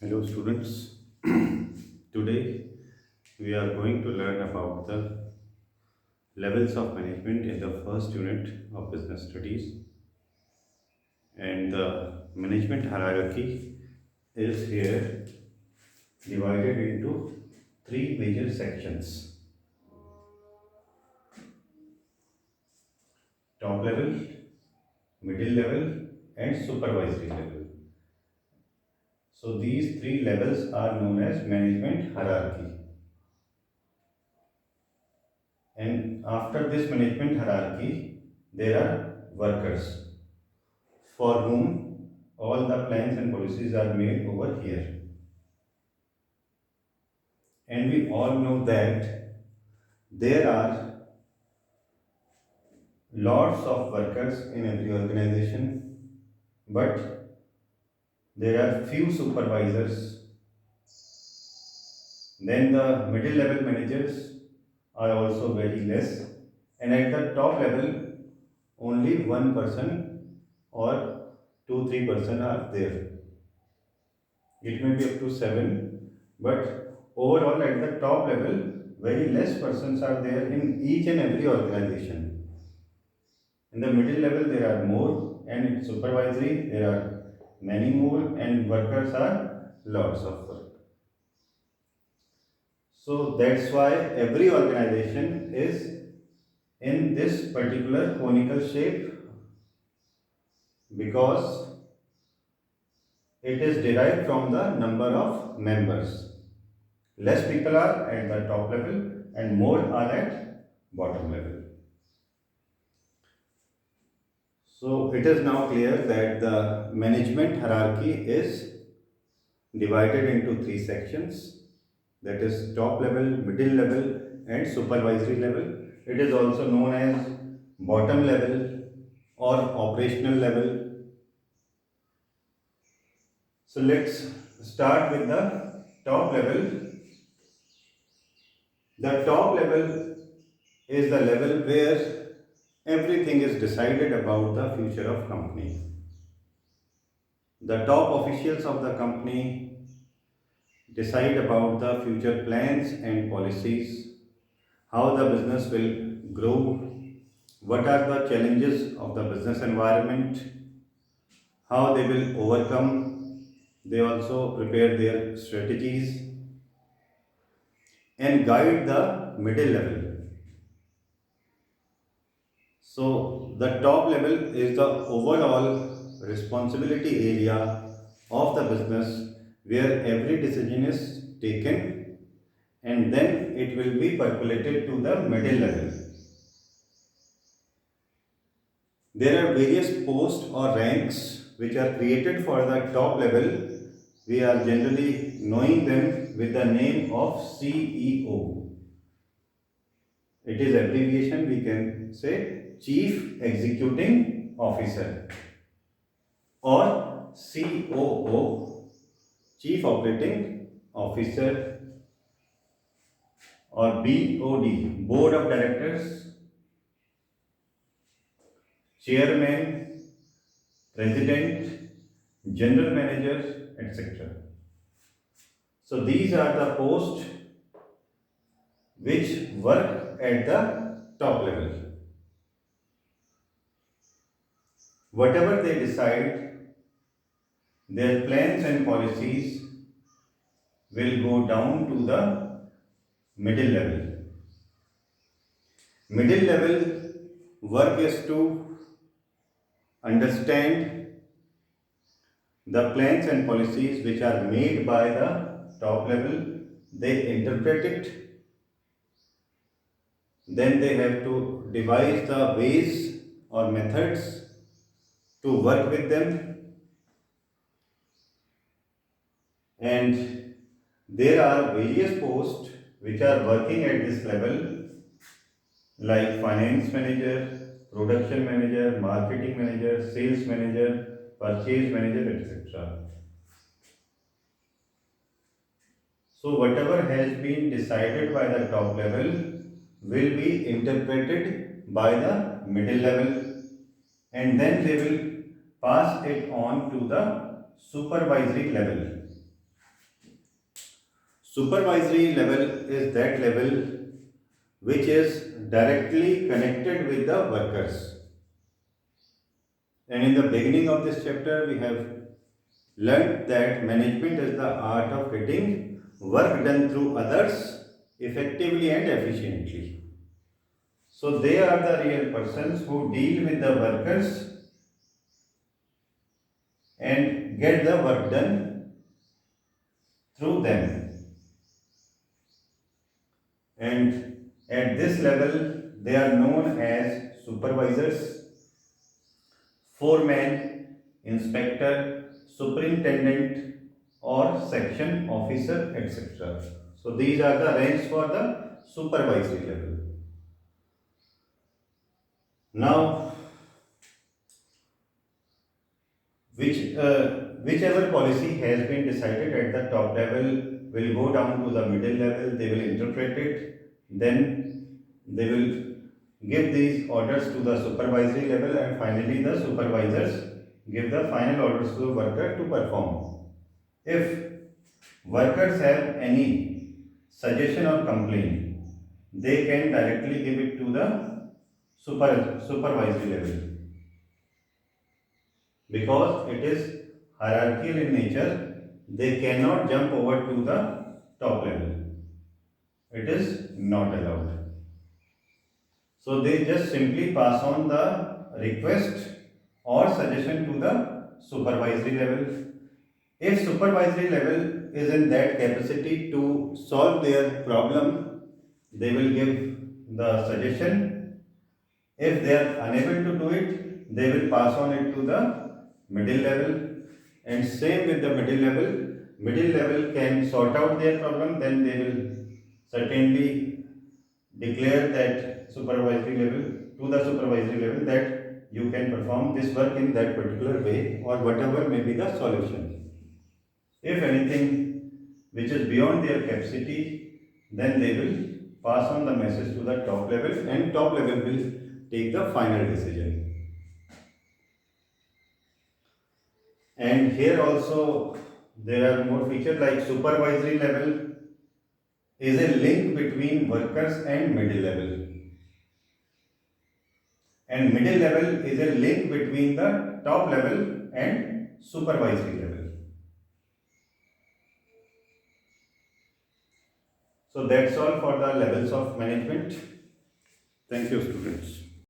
Hello, students. Today we are going to learn about the levels of management in the first unit of business studies. And the management hierarchy is here divided into three major sections: top level, middle level, and supervisory level. So, these three levels are known as management hierarchy. And after this management hierarchy, there are workers for whom all the plans and policies are made over here. And we all know that there are lots of workers in every organization, but there are few supervisors. Then the middle level managers are also very less, and at the top level, only one person or two, 3% are there. It may be up to seven, but overall at the top level, very less persons are there in each and every organization. In the middle level, there are more, and in supervisory, there are many more, and workers are lots of work. So that's why every organization is in this particular conical shape because it is derived from the number of members. Less people are at the top level and more are at bottom level. So it is now clear that the management hierarchy is divided into three sections, that is top level, middle level and supervisory level. It is also known as bottom level or operational level. So let's start with the top level. The top level is the level where everything is decided about the future of company. The top officials of the company decide about the future plans and policies, how the business will grow, what are the challenges of the business environment, how they will overcome. They also prepare their strategies and guide the middle level. So, the top level is the overall responsibility area of the business where every decision is taken and then it will be percolated to the middle level. There are various posts or ranks which are created for the top level. We are generally knowing them with the name of CEO. It is abbreviation, we can say Chief Executing Officer or COO, Chief Operating Officer, or BOD, Board of Directors, Chairman, President, General Manager, etc. So these are the posts which work at the top level. Whatever they decide, their plans and policies will go down to the middle level. Middle level work is to understand the plans and policies which are made by the top level. They interpret it, then they have to devise the ways or methods to work with them, and there are various posts which are working at this level like finance manager, production manager, marketing manager, sales manager, purchase manager, etc. So, whatever has been decided by the top level will be interpreted by the middle level and then they will pass it on to the supervisory level. Supervisory level is that level which is directly connected with the workers. And in the beginning of this chapter, we have learned that management is the art of getting work done through others effectively and efficiently. So they are the real persons who deal with the workers and get the work done through them. And at this level, they are known as supervisors, foreman, inspector, superintendent, or section officer, etc. So these are the ranks for the supervisory level. Now, whichever policy has been decided at the top level will go down to the middle level, they will interpret it, then they will give these orders to the supervisory level, and finally the supervisors give the final orders to the worker to perform. If workers have any suggestion or complaint, they can directly give it to the supervisory level, because it is hierarchical in nature. They cannot jump over to the top level. It is not allowed. So they just simply pass on the request or suggestion to the supervisory level. If supervisory level is in that capacity to solve their problem, they will give the suggestion. If they are unable to do it, they will pass on it to the middle level. And same with the middle level. Middle level can sort out their problem, then they will certainly declare that supervisory level to the supervisory level that you can perform this work in that particular way, or whatever may be the solution. If anything which is beyond their capacity, then they will pass on the message to the top level, and top level will take the final decision. And here also there are more features, like supervisory level is a link between workers and middle level, and middle level is a link between the top level and supervisory level. So that's all for the levels of management. Thank you, students.